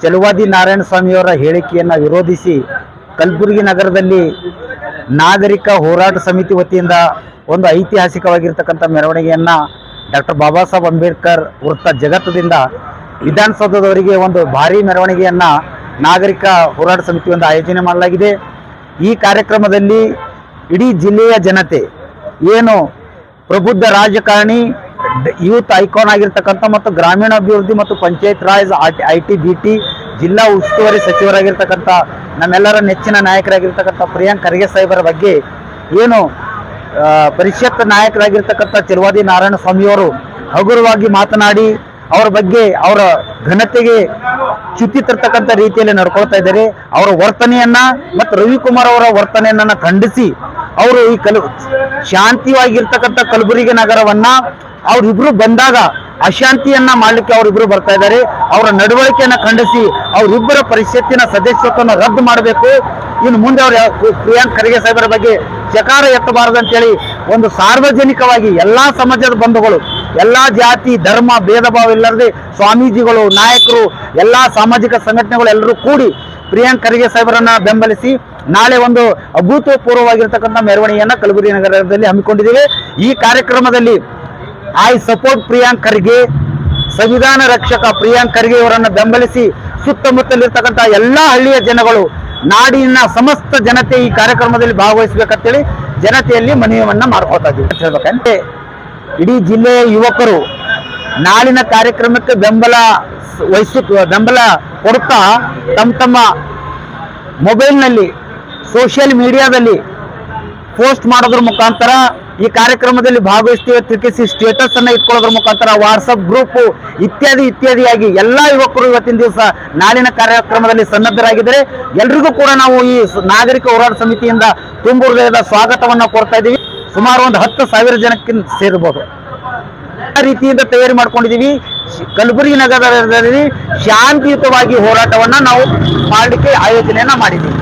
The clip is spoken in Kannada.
ಚಲುವಾದಿ ನಾರಾಯಣಸ್ವಾಮಿಯವರ ಹೇಳಿಕೆಯನ್ನು ವಿರೋಧಿಸಿ ಕಲಬುರಗಿ ನಗರದಲ್ಲಿ ನಾಗರಿಕ ಹೋರಾಟ ಸಮಿತಿ ವತಿಯಿಂದ ಒಂದು ಐತಿಹಾಸಿಕವಾಗಿರ್ತಕ್ಕಂಥ ಮೆರವಣಿಗೆಯನ್ನು ಡಾಕ್ಟರ್ ಬಾಬಾ ಸಾಹೇಬ್ ಅಂಬೇಡ್ಕರ್ ವೃತ್ತ ಜಗತ್ತದಿಂದ ವಿಧಾನಸೌಧದವರಿಗೆ ಒಂದು ಭಾರೀ ಮೆರವಣಿಗೆಯನ್ನು ನಾಗರಿಕ ಹೋರಾಟ ಸಮಿತಿಯಿಂದ ಆಯೋಜನೆ ಮಾಡಲಾಗಿದೆ. ಈ ಕಾರ್ಯಕ್ರಮದಲ್ಲಿ ಇಡೀ ಜಿಲ್ಲೆಯ ಜನತೆ ಏನು ಪ್ರಬುದ್ಧ ರಾಜಕಾರಣಿ, ಯೂತ್ ಐಕಾನ್ ಆಗಿರ್ತಕ್ಕಂಥ ಮತ್ತು ಗ್ರಾಮೀಣಾಭಿವೃದ್ಧಿ ಮತ್ತು ಪಂಚಾಯತ್ ರಾಜ್ IT-BT ಜಿಲ್ಲಾ ಉಸ್ತುವಾರಿ ಸಚಿವರಾಗಿರ್ತಕ್ಕಂಥ ನಮ್ಮೆಲ್ಲರ ನೆಚ್ಚಿನ ನಾಯಕರಾಗಿರ್ತಕ್ಕಂಥ ಪ್ರಿಯಾಂಕ್ ಖರ್ಗೆ ಸಾಹೇಬರ ಬಗ್ಗೆ ಏನು ಪರಿಷತ್ ನಾಯಕರಾಗಿರ್ತಕ್ಕಂಥ ಚಲುವಾದಿ ನಾರಾಯಣಸ್ವಾಮಿಯವರು ಹಗುರವಾಗಿ ಮಾತನಾಡಿ ಅವರ ಬಗ್ಗೆ ಅವರ ಘನತೆಗೆ ಚ್ಯುತಿ ತರ್ತಕ್ಕಂಥ ರೀತಿಯಲ್ಲಿ ನಡ್ಕೊಳ್ತಾ ಇದ್ದಾರೆ. ಅವರ ವರ್ತನೆಯನ್ನ ಮತ್ತು ರವಿಕುಮಾರ್ ಅವರ ವರ್ತನೆಯನ್ನ ಖಂಡಿಸಿ ಅವರು ಈ ಶಾಂತಿಯಾಗಿರ್ತಕ್ಕಂಥ ಕಲಬುರಗಿ ನಗರವನ್ನ ಅವರಿಬ್ರು ಬಂದಾಗ ಅಶಾಂತಿಯನ್ನ ಮಾಡಲಿಕ್ಕೆ ಅವರಿಬ್ರು ಬರ್ತಾ ಇದ್ದಾರೆ. ಅವರ ನಡವಳಿಕೆಯನ್ನ ಖಂಡಿಸಿ ಅವರಿಬ್ಬರ ಪರಿಷತ್ತಿನ ಸದಸ್ಯತ್ವವನ್ನು ರದ್ದು ಮಾಡಬೇಕು. ಇನ್ನು ಮುಂದೆ ಅವರ ಪ್ರಿಯಾಂಕ್ ಖರ್ಗೆ ಸಾಹೇಬರ ಬಗ್ಗೆ ಚಕಾರ ಎತ್ತಬಾರದು ಅಂತೇಳಿ ಒಂದು ಸಾರ್ವಜನಿಕವಾಗಿ ಎಲ್ಲಾ ಸಮಾಜದ ಬಂಧುಗಳು, ಎಲ್ಲಾ ಜಾತಿ ಧರ್ಮ ಭೇದ ಭಾವ ಇಲ್ಲದೆ ಸ್ವಾಮೀಜಿಗಳು, ನಾಯಕರು, ಎಲ್ಲಾ ಸಾಮಾಜಿಕ ಸಂಘಟನೆಗಳು ಎಲ್ಲರೂ ಕೂಡಿ ಪ್ರಿಯಾಂಕ್ ಖರ್ಗೆ ಸಾಹೇಬರನ್ನ ಬೆಂಬಲಿಸಿ ನಾಳೆ ಒಂದು ಅಭೂತಪೂರ್ವವಾಗಿರ್ತಕ್ಕಂಥ ಮೆರವಣಿಗೆಯನ್ನ ಕಲಬುರಗಿ ನಗರದಲ್ಲಿ ಹಮ್ಮಿಕೊಂಡಿದ್ದೇವೆ. ಈ ಕಾರ್ಯಕ್ರಮದಲ್ಲಿ ಐ ಸಪೋರ್ಟ್ ಪ್ರಿಯಾಂಕ್ ಖರ್ಗೆ, ಸಂವಿಧಾನ ರಕ್ಷಕ ಪ್ರಿಯಾಂಕ್ ಖರ್ಗೆ ಅವರನ್ನು ಬೆಂಬಲಿಸಿ ಸುತ್ತಮುತ್ತಲಿರ್ತಕ್ಕಂಥ ಎಲ್ಲಾ ಹಳ್ಳಿಯ ಜನಗಳು, ನಾಡಿನ ಸಮಸ್ತ ಜನತೆ ಈ ಕಾರ್ಯಕ್ರಮದಲ್ಲಿ ಭಾಗವಹಿಸಬೇಕಂತೇಳಿ ಜನತೆಯಲ್ಲಿ ಮನವಿಯನ್ನ ಮಾಡ್ಕೊತಾ ಇದ್ದೀವಿ. ಹೇಳ್ಬೇಕಂತೆ ಇಡೀ ಜಿಲ್ಲೆಯ ಯುವಕರು ನಾಳಿನ ಕಾರ್ಯಕ್ರಮಕ್ಕೆ ಬೆಂಬಲ ಕೊಡುತ್ತಾ ತಮ್ಮ ಮೊಬೈಲ್ನಲ್ಲಿ ಸೋಷಿಯಲ್ ಮೀಡಿಯಾದಲ್ಲಿ ಪೋಸ್ಟ್ ಮಾಡೋದ್ರ ಮುಖಾಂತರ ಈ ಕಾರ್ಯಕ್ರಮದಲ್ಲಿ ಭಾಗವಹಿಸ್ತೀವಿ ತಿರ್ಕಿಸಿ ಸ್ಟೇಟಸ್ ಅನ್ನ ಇಟ್ಕೊಳ್ಳೋದ್ರ ಮುಖಾಂತರ ವಾಟ್ಸಪ್ ಗ್ರೂಪ್ ಇತ್ಯಾದಿಯಾಗಿ ಎಲ್ಲಾ ಯುವಕರು ಇವತ್ತಿನ ದಿವಸ ನಾಳಿನ ಕಾರ್ಯಕ್ರಮದಲ್ಲಿ ಸನ್ನದ್ಧರಾಗಿದ್ದಾರೆ. ಎಲ್ರಿಗೂ ಕೂಡ ನಾವು ಈ ನಾಗರಿಕ ಹೋರಾಟ ಸಮಿತಿಯಿಂದ ತುಂಬ ಹೃದಯದ ಸ್ವಾಗತವನ್ನ ಕೊಡ್ತಾ ಇದ್ದೀವಿ. ಸುಮಾರು ಒಂದು 10,000 ಜನಕ್ಕಿಂತ ಸೇರಬಹುದು ಆ ರೀತಿಯಿಂದ ತಯಾರಿ ಮಾಡ್ಕೊಂಡಿದ್ದೀವಿ. ಕಲಬುರಗಿ ನಗರದಲ್ಲಿ ಶಾಂತಿಯುತವಾಗಿ ಹೋರಾಟವನ್ನ ನಾವು ಮಾಡಲಿಕ್ಕೆ ಆಯೋಜನೆಯನ್ನ ಮಾಡಿದ್ದೀವಿ.